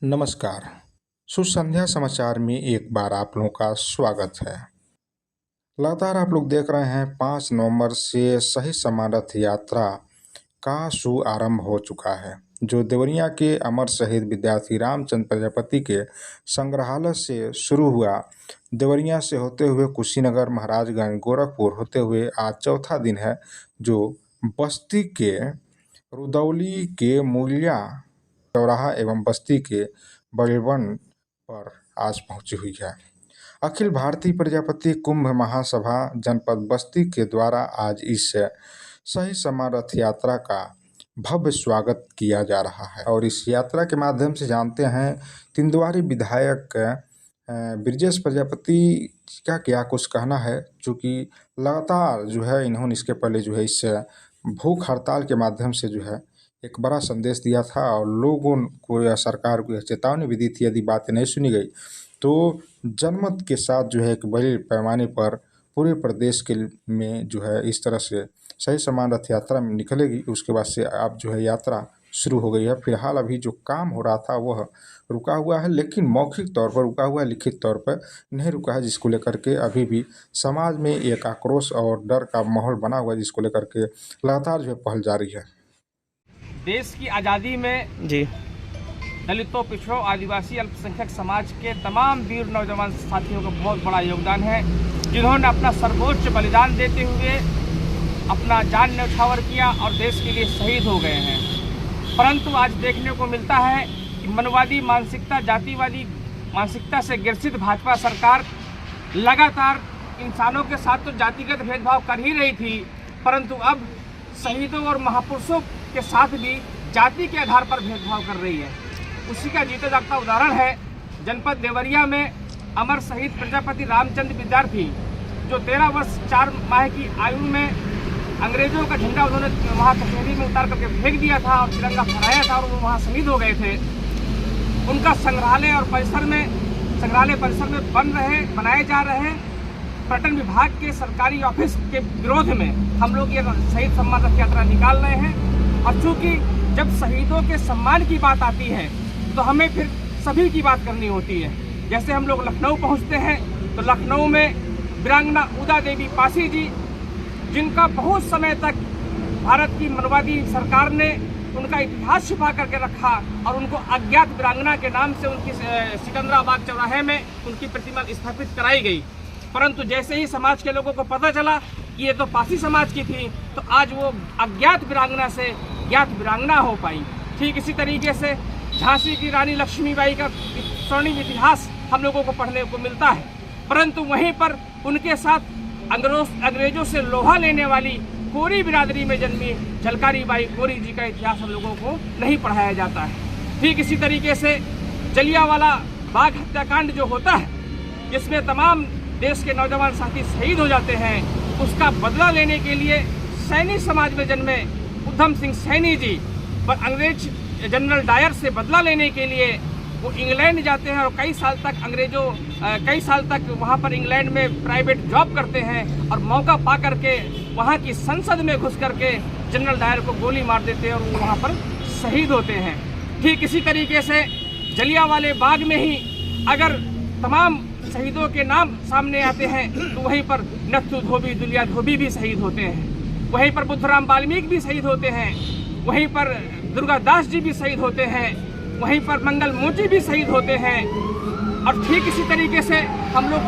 नमस्कार। सुसंध्या समाचार में एक बार आप लोगों का स्वागत है। लगातार आप लोग देख रहे हैं 5 नवंबर से सही समान रथ यात्रा का शुभारंभ हो चुका है, जो देवरिया के अमर शहीद विद्यार्थी रामचंद्र प्रजापति के संग्रहालय से शुरू हुआ। देवरिया से होते हुए कुशीनगर, महाराजगंज, गोरखपुर होते हुए आज चौथा दिन है, जो बस्ती के रुदौली के मूलिया चौराहा एवं बस्ती के बड़ेवन पर आज पहुंची हुई है। अखिल भारतीय प्रजापति कुंभ महासभा जनपद बस्ती के द्वारा आज इस सही समान रथ यात्रा का भव्य स्वागत किया जा रहा है और इस यात्रा के माध्यम से जानते हैं तिंदवारी विधायक ब्रिजेश प्रजापति का क्या कुछ कहना है, चूँकि लगातार जो है इन्होंने इसके पहले जो है इस भूख हड़ताल के माध्यम से जो है एक बड़ा संदेश दिया था और लोगों को या सरकार को यह चेतावनी भी दी थी, यदि बातें नहीं सुनी गई तो जनमत के साथ जो है एक बड़े पैमाने पर पूरे प्रदेश के में जो है इस तरह से सही समान रथ यात्रा में निकलेगी। उसके बाद से अब जो है यात्रा शुरू हो गई है। फिलहाल अभी जो काम हो रहा था वह रुका हुआ है, लेकिन मौखिक तौर पर रुका हुआ है, लिखित तौर पर नहीं रुका है, जिसको लेकर के अभी भी समाज में एक आक्रोश और डर का माहौल बना हुआ है, जिसको लेकर के लगातार जो है पहल जारी है। देश की आज़ादी में दलितों, पिछड़ों, आदिवासी, अल्पसंख्यक समाज के तमाम वीर नौजवान साथियों का बहुत बड़ा योगदान है, जिन्होंने अपना सर्वोच्च बलिदान देते हुए अपना जान न्यौछावर किया और देश के लिए शहीद हो गए हैं। परंतु आज देखने को मिलता है कि मनवादी मानसिकता, जातिवादी मानसिकता से ग्रसित भाजपा सरकार लगातार इंसानों के साथ तो जातिगत भेदभाव कर ही रही थी, परंतु अब शहीदों और महापुरुषों के साथ भी जाति के आधार पर भेदभाव कर रही है। उसी का जीता जागता उदाहरण है जनपद देवरिया में अमर शहीद प्रजापति रामचंद्र विद्यार्थी, जो 13 वर्ष 4 माह की आयु में अंग्रेजों का झंडा उन्होंने वहाँ कचहरी में उतार करके फेंक दिया था और तिरंगा फहराया था और वो वहाँ शहीद हो गए थे। उनका संग्रहालय परिसर में बनाए जा रहे पर्यटन विभाग के सरकारी ऑफिस के विरोध में हम लोग ये शहीद सम्मान रथ यात्रा निकाल रहे हैं। और चूँकि जब शहीदों के सम्मान की बात आती है तो हमें फिर सभी की बात करनी होती है। जैसे हम लोग लखनऊ पहुंचते हैं तो लखनऊ में वीरांगना उदा देवी पासी जी, जिनका बहुत समय तक भारत की मनवादी सरकार ने उनका इतिहास छिपा करके रखा और उनको अज्ञात वीरांगना के नाम से उनकी सिकंदराबाद चौराहे में उनकी प्रतिमा स्थापित कराई गई। परंतु जैसे ही समाज के लोगों को पता चला कि ये तो पासी समाज की थी, तो आज वो अज्ञात वीरांगना से ज्ञात वीरांगना हो पाई। ठीक इसी तरीके से झांसी की रानी लक्ष्मीबाई का स्वर्णिम इतिहास हम लोगों को पढ़ने को मिलता है, परंतु वहीं पर उनके साथ अंग्रेजों से लोहा लेने वाली कोरी बिरादरी में जन्मी झलकारी बाई कोरी जी का इतिहास हम लोगों को नहीं पढ़ाया जाता है। ठीक इसी तरीके से जलियांवाला बाग हत्याकांड जो होता है, जिसमें तमाम देश के नौजवान साथी शहीद हो जाते हैं, उसका बदला लेने के लिए सैनी समाज में जन्मे उधम सिंह सैनी जी पर अंग्रेज जनरल डायर से बदला लेने के लिए वो इंग्लैंड जाते हैं और कई साल तक वहाँ पर इंग्लैंड में प्राइवेट जॉब करते हैं और मौका पा करके वहाँ की संसद में घुस करके जनरल डायर को गोली मार देते हैं और वो वहाँ पर शहीद होते हैं। ठीक इसी तरीके से जलियांवाले बाग में ही अगर तमाम शहीदों के नाम सामने आते हैं तो वहीं पर नथु धोबी, दुलिया धोबी भी शहीद होते हैं, वहीं पर बुद्धराम वाल्मीकि भी शहीद होते हैं, वहीं पर दुर्गादास जी भी शहीद होते हैं, वहीं पर मंगल मोची भी शहीद होते हैं। और ठीक इसी तरीके से हम लोग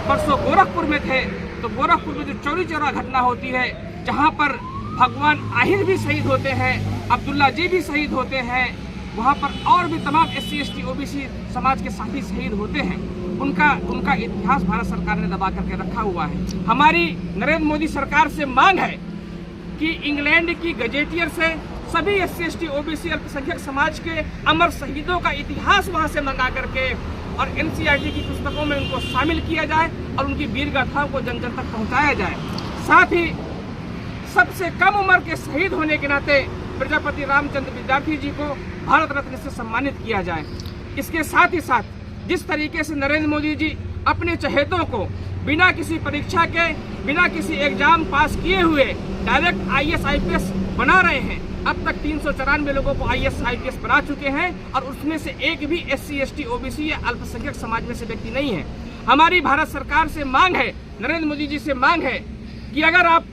परसों गोरखपुर में थे तो गोरखपुर में जो चौरी चौरा घटना होती है, जहाँ पर भगवान आहिर भी शहीद होते हैं, अब्दुल्ला जी भी शहीद होते हैं, वहाँ पर और भी तमाम SC ST OBC समाज के साथी शहीद होते हैं। उनका इतिहास भारत सरकार ने दबा करके रखा हुआ है। हमारी नरेंद्र मोदी सरकार से मांग है कि इंग्लैंड की गजेटियर से सभी SC ST OBC अल्पसंख्यक समाज के अमर शहीदों का इतिहास वहाँ से मंगा करके और NCERT की पुस्तकों में उनको शामिल किया जाए और उनकी वीर गाथाओं को जन जन तक पहुँचाया जाए। साथ ही सबसे कम उम्र के शहीद होने के नाते प्रजापति रामचंद्र विद्यार्थी जी को भारत रत्न से सम्मानित किया जाए। इसके साथ ही साथ जिस तरीके से नरेंद्र मोदी जी अपने चहेतों को बिना किसी परीक्षा के, बिना किसी एग्जाम पास किए हुए डायरेक्ट IAS IPS बना रहे हैं, अब तक 394 लोगों को IAS IPS बना चुके हैं और उसमें से एक भी SC ST OBC या अल्पसंख्यक समाज में से व्यक्ति नहीं है। हमारी भारत सरकार से मांग है, नरेंद्र मोदी जी से मांग है कि अगर आप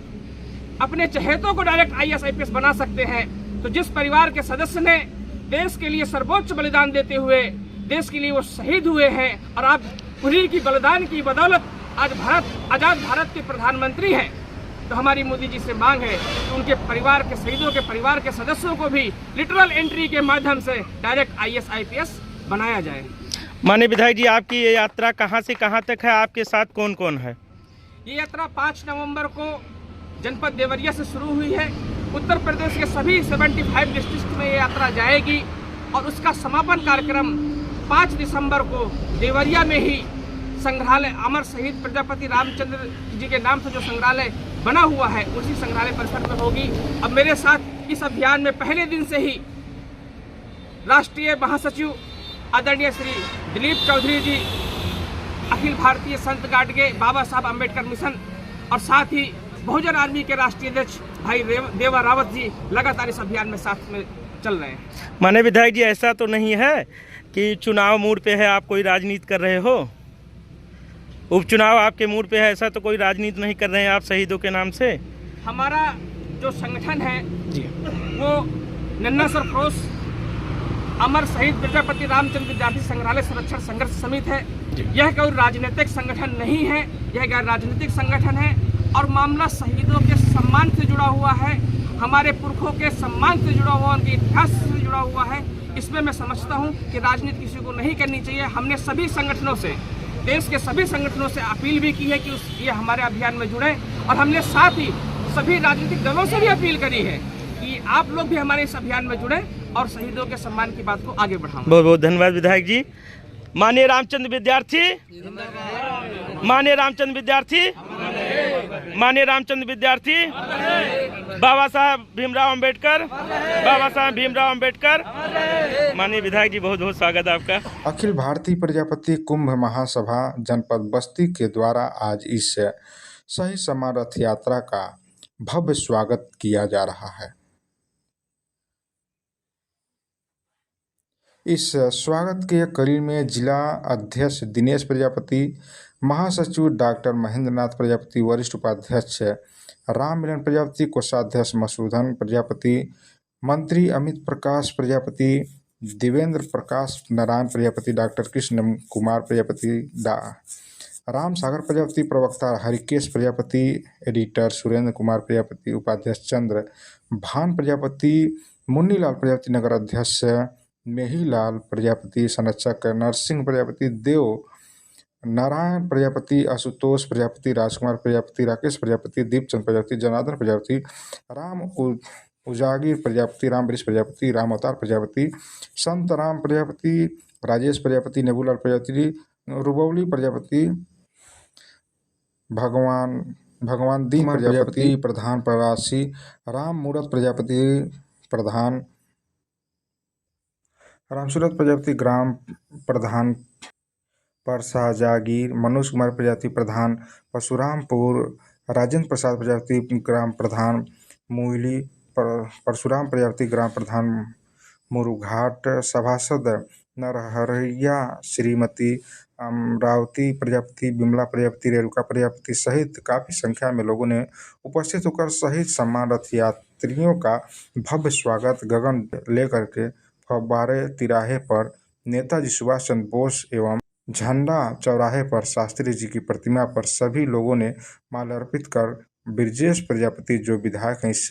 अपने चहेतों को डायरेक्ट IAS IPS बना सकते हैं तो जिस परिवार के सदस्य ने देश के लिए सर्वोच्च बलिदान देते हुए देश के लिए वो शहीद हुए हैं और आप उन्हीं की बलिदान की बदौलत आज आजाद भारत के प्रधानमंत्री हैं, तो हमारी मोदी जी से मांग है कि उनके परिवार के शहीदों के परिवार के सदस्यों को भी लिटरल एंट्री के माध्यम से डायरेक्ट IAS IPS बनाया जाए। माननीय विधायक जी, आपकी ये यात्रा कहाँ से कहाँ तक है? आपके साथ कौन कौन है? ये यात्रा 5 नवंबर को जनपद देवरिया से शुरू हुई है। उत्तर प्रदेश के सभी 75 डिस्ट्रिक्ट में ये यात्रा जाएगी और उसका समापन कार्यक्रम 5 दिसंबर को देवरिया में ही संग्रहालय अमर शहीद प्रजापति रामचंद्र जी के नाम से जो संग्रहालय बना हुआ है उसी संग्रहालय परिसर में होगी। अब मेरे साथ इस अभियान में पहले दिन से ही राष्ट्रीय महासचिव आदरणीय श्री दिलीप चौधरी जी, अखिल भारतीय संत गाडगे बाबा साहब अम्बेडकर मिशन और साथ ही बहुजन आर्मी के राष्ट्रीय अध्यक्ष भाई देवा रावत जी लगातार इस अभियान में साथ में चल रहे हैं। माननीय विधायक जी, ऐसा तो नहीं है कि चुनाव मूड पे है, आप कोई राजनीति कर रहे हो? उपचुनाव आपके मूड पे है, ऐसा तो कोई राजनीति नहीं कर रहे हैं आप शहीदों के नाम से? हमारा जो संगठन है जी वो नन्ना सरफरोश अमर शहीद प्रजापति रामचंद्र विद्यार्थी संग्रहालय संरक्षण संघर्ष समिति है। यह कोई राजनीतिक संगठन नहीं है, यह गैर राजनीतिक संगठन है और मामला शहीदों के सम्मान से जुड़ा हुआ है, हमारे पुरखों के सम्मान से जुड़ा हुआ, उनके इतिहास से जुड़ा हुआ है। इसमें मैं समझता हूं कि राजनीति किसी को नहीं करनी चाहिए। हमने सभी संगठनों से, देश के सभी संगठनों से अपील भी की है कि ये हमारे अभियान में जुड़े और हमने साथ ही सभी राजनीतिक दलों से भी अपील करी है कि आप लोग भी हमारे इस अभियान में जुड़े और शहीदों के सम्मान की बात को आगे बढ़ाएं। बहुत बहुत धन्यवाद विधायक जी। माननीय रामचंद्र विद्यार्थी, माननीय रामचंद्र विद्यार्थी, माननीय रामचंद्र विद्यार्थी, बाबा साहब भीमराव अंबेडकर, बाबा साहब भीमराव अंबेडकर। माननीय विधायक जी, बहुत बहुत स्वागत है आपका। अखिल भारतीय प्रजापति कुंभ महासभा जनपद बस्ती के द्वारा आज इस सही सम्मान रथ यात्रा का भव्य स्वागत किया जा रहा है। इस स्वागत के कड़ी में जिला अध्यक्ष दिनेश प्रजापति, महासचिव डॉक्टर महेंद्र नाथ प्रजापति, वरिष्ठ उपाध्यक्ष राम मिलन प्रजापति, कोषाध्यक्ष मसूधन प्रजापति, मंत्री अमित प्रकाश प्रजापति, देवेंद्र प्रकाश नारायण प्रजापति, डॉक्टर कृष्ण कुमार प्रजापति, राम सागर प्रजापति, प्रवक्ता हरिकेश प्रजापति, एडिटर सुरेंद्र कुमार प्रजापति, उपाध्यक्ष चंद्र भान प्रजापति, मुन्नीलाल प्रजापति, नगर अध्यक्ष मेहीलाल प्रजापति, संरक्षक नरसिंह प्रजापति, देव नारायण प्रजापति, आशुतोष प्रजापति, राजकुमार प्रजापति, राकेश प्रजापति, दीपचंद प्रजापति, जनार्दन प्रजापति, राम उजागिर प्रजापति, राम वृष प्रजापति, राम अवतार प्रजापति, संत राम प्रजापति, राजेश प्रजापति, नेबूलाल प्रजापति, रुबौली प्रजापति, भगवान दीन प्रजापति, प्रधान प्रवासी, राम मूरत प्रजापति, प्रधान रामसूरत प्रजापति, ग्राम प्रधान परसा जागीर, मनोज कुमार प्रजापति, प्रधान परशुरामपुर, राजेंद्र प्रसाद प्रजापति, ग्राम प्रधान मुइली, परशुराम प्रजापति, ग्राम प्रधान मुरुघाट, सभासद नरहरिया, श्रीमती अमरावती प्रजापति, बिमला प्रजापति, रेणुका प्रजापति सहित काफ़ी संख्या में लोगों ने उपस्थित होकर शहीद सम्मान रथ यात्रियों का भव्य स्वागत गगन लेकर के फव्वारे तिराहे पर नेताजी सुभाष चंद्र बोस एवं झंडा चौराहे पर शास्त्री जी की प्रतिमा पर सभी लोगों ने माल्यार्पित कर ब्रजेश प्रजापति जो विधायक हैं इस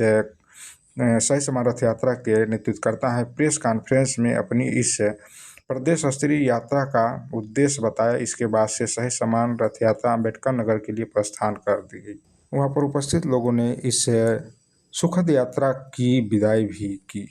सही सम्मान रथ यात्रा के नेतृत्व करता है, प्रेस कॉन्फ्रेंस में अपनी इस प्रदेश स्तरीय यात्रा का उद्देश्य बताया। इसके बाद से सही सम्मान रथ यात्रा अम्बेडकर नगर के लिए प्रस्थान कर दी गई। वहाँ पर उपस्थित लोगों ने इस सुखद यात्रा की विदाई भी की।